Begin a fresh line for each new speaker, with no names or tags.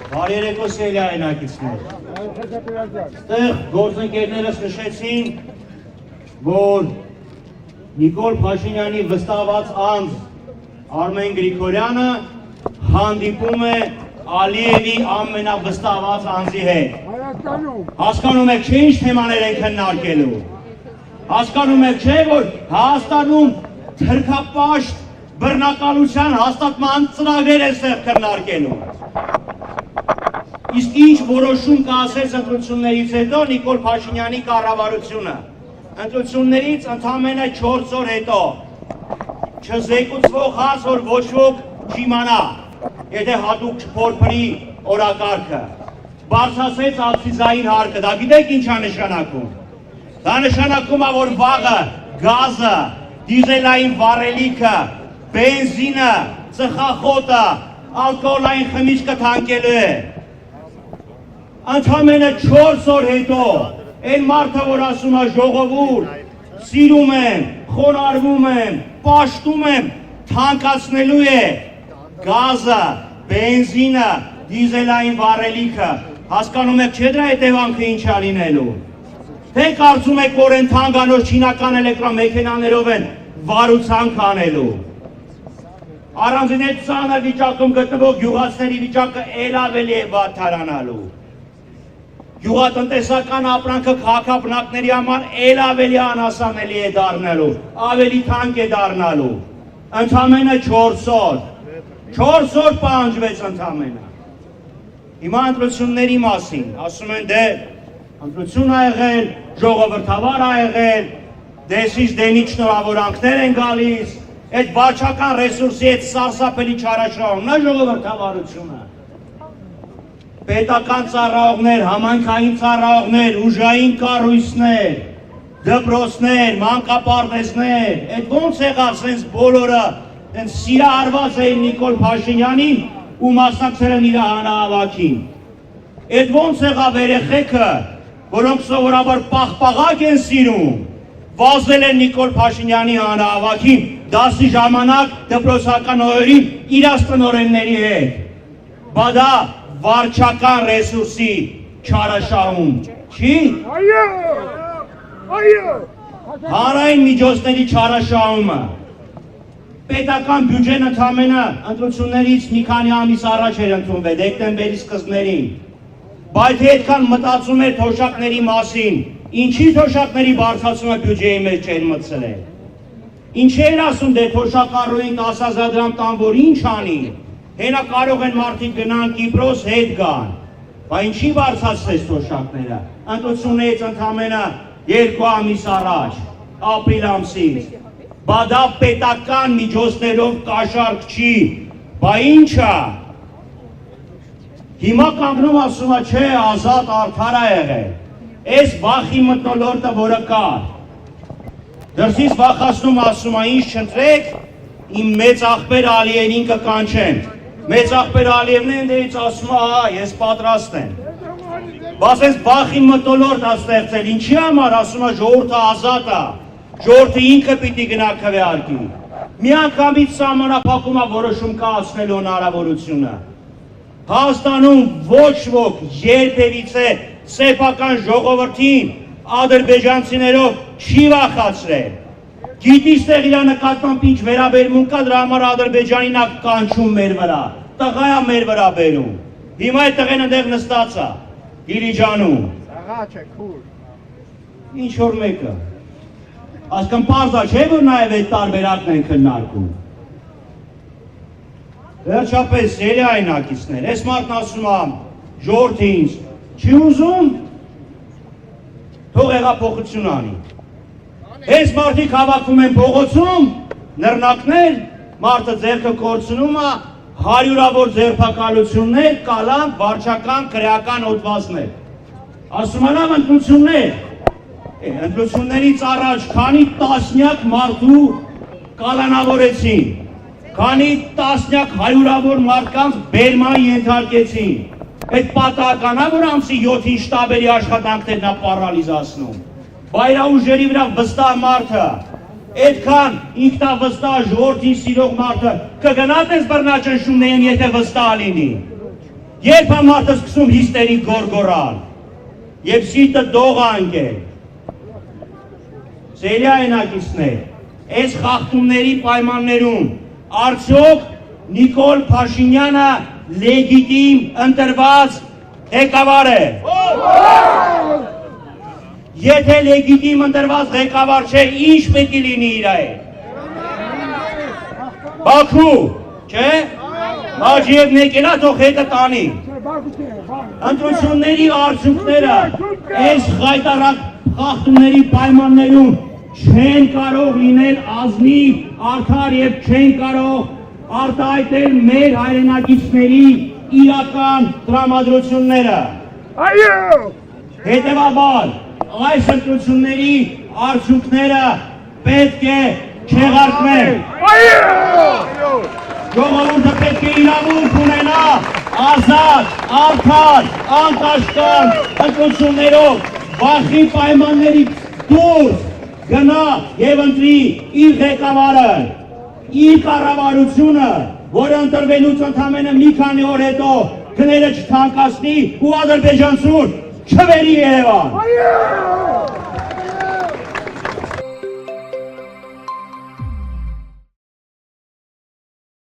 Բարերեկո սիրելի հայրենակիցներ։ Այստեղ գործընկերներս նշեցին, որ Նիկոլ Փաշինյանի վստահված անձ Արմեն Գրիգորյանը հանդիպում է Ալիևի ամենավստահված անձի հետ։ Հասկանում եք չէ ինչ թեմաներ են քննարկելու։ Հասկանում եք չէ որ Հայաստանում թրքապաշտ բռնակալության հաստատման ծրագրեր է ստեղ քննարկելու։ Իսկ ինչ որոշում կասեց ընտրություններից հետո Նիկոլ Փաշինյանի կառավարությունը։ Ընտրություններից ընդամենը 4 օր հետո չզեկուցվող հաց, որ ոչ ոք չիմանա, եթե հատուկ չփորփրի օրակարգը։ Բարձրացրեց ակցիզային հարկը, դա գիտեք ինչ է նշանակում։ Դա նշանակում է, որ վաղը գազը, դիզելային վառելիքը, բենզինը, ծխախոտը, ալկոհոլային խմիչքը թանկելու է։ Ընդամենը 4 օր հետո այն մարդը, որ ասում է ժողովուրդ, սիրում եմ, խոնարհվում եմ, պաշտում եմ, թանկացնելու է գազը, բենզինը, դիզելային վառելիքը, հասկանում եք չէ դրա հետևանքը ինչ է լինելու։ Թե կարծում եք, որ այն թանկանոց չինական էլեկտրամեքենաներով են վարուցանք անելու։ Առանձին այդ ծանր վիճակում գտնվող գյուղացիների վիճակը ել ավելի է վատթարանալու։ Գյուղատնտեսական ապրանքը քաղաքապնակների համար ել ավելի անհասանելի է դառնալու, ավելի թանկ է դառնալու։ Ընդամենը 4 օր։ 4 օր պահանջվեց ընդամենը։ Հիմա ընտրությունների մասին, ասում են դե ընտրություն ա եղել, ժողովրդավար ա եղել, դեսից դենից շնորհավորանքներ են գալիս, այդ վարչական ռեսուրսի այդ սարսափելի չարաշահումն է ժողովրդավարությունը։ Պետական ծառայողներ, համայնքային ծառայողներ, ուժային կառույցներ, դպրոցներ, մանկապարտեզներ, այդ ոնց եղավ սենց բոլորը այն սիրահարված էին Նիկոլ Փաշինյանին ու մասնակցել են իր հանրահավաքին։ Այդ ոնց եղավ երեխեքը, որոնք սովորաբար պաղպաղակ են սիրում, վազել են Նիկոլ Փաշինյանի հանրահավաքին, դասի ժամանակ դպրոցական օրերին իրաց տնօրենների հետ։ Բա դա վարչական ռեսուրսի չարաշահում չի։ Հանրային միջոցների չարաշահումը։ Պետական բյուջեն ընդամենը ընտրություններից մի քանի ամիս առաջ էր ընդունվել, դեկտեմբերի սկզբներին։ Բայց այդքան մտածում էր թոշակների մասին, ինչի թոշակների բարձրացումը բյուջեի մեջ չէր մտցրել։ Ինչ էր ասում դե թոշակառուին 10,000 դրամ տան, որ ինչ անի։ Հենա կարող են մարդիկ գնան Կիպրոս հետ գան, բա ինչի բարձրացրեց թոշակները, ընտրություններից ընդամենը 2 ամիս առաջ, ապրիլ ամսից, բա դա պետական միջոցներով կաշառք չի, բա ինչ է, հիմա կանգնում ասում է չէ ազատ արդար է եղել, այս վախի մթնոլորտը որը կար, դրսից վախացնում ասում է ինչ չընտրեք, իմ մեծ աղբեր Ալիևին կկանչեն, մեծ աղբեր Ալիևն են դերից ասում է, ես պատրաստ եմ։ Բայց այս վախի մթնոլորտ է ստեղծել, ինչի համար ասում է ժողովուրդը ազատ է, ժողովուրդը ինքը պիտի գնա քվեարկի։ Միանգամից սահմանափակում է որոշում կայացնելու հնարավորությունը։ Հայաստանում ոչ ոք երբևիցե սեփական ժողովրդին ադրբեջանցիներով չի վախացրել։ Գիտի ստեղ իր նկատմամբ ինչ վերաբերմունք կա, դրա համար Ադրբեջանին է կանչում մեր վրա, տղա է մեր վրա բերում։ Հիմա այդ տղեն այնտեղ նստած է, Դիլիջանում։ Տղա չէ, քուր։ Ինչ որ մեկը։ Այսքան պարզ է, չէ՞ որ նաև այդ տարբերակն են քննարկում։ Վերջապես ելի հայրենակիցներ, այս մարդն ասում է ժողովուրդը ինձ չի ուզում, թող հեղափոխություն անի։ Այս մարդիկ հավաքվում են փողոցում, նռնակներ, մարդը ձեռքը կորցնում է, հարյուրավոր ձերբակալություններ, կալանք, վարչական, քրեական հոդվածներ։ Ասում են ընտրություններ, ընտրություններից առաջ քանի տասնյակ մարդու կալանավորեցին, քանի տասնյակ հարյուրավոր մարդկանց բերման ենթարկեցին։ Այդ պատահական է, որ ամսի 7-ին շտաբերի աշխատանքներն է պարալիզացնում։ Բայրաուժերի վրա վստահ մարդը, այդքան ինքնավստահ ժողովրդին սիրող մարդը կգնա տես բռնաճնշումներին, եթե վստահ լինի։ երբ է մարդը սկսում հիստերիկ գորգորալ, և սիրտը դող անգել, սելի այնակիցներ, այս խախտումների պայմաններում, արդյոք Նիկոլ Փաշինյանը լեգիտիմ ընտրված ղեկավար է։ Եթե լեգիտիմ ընտրված ղեկավար չէ, ինչ պետք է լինի իր հետ։ Բաքու, չէ՞։ Բաժիևն եկելա թող հետը տանի։ Ընտրությունների արդյունքները այս խայտարակ խախտումների պայմաններում չեն կարող լինել ազնիվ, արդար և չեն կարող արտահայտել մեր հայրենակիցների իրական տրամադրությունները։ Հետևաբար, այս ընտրությունների արդյունքները պետք է չեղարկվեն։ Ժողովուրդը պետք է իրավունք ունենա ազատ, արդար, անկաշկանդ ընտրություններով վախի պայմաններից դուրս գնա և ընտրի իր ղեկավարը, իր կառավարությունը, որը ընտրվելուց ընդամենը մի քանի օր հետո գները չթանկացնի ու ադրբեջանցուն չվերի Երևան։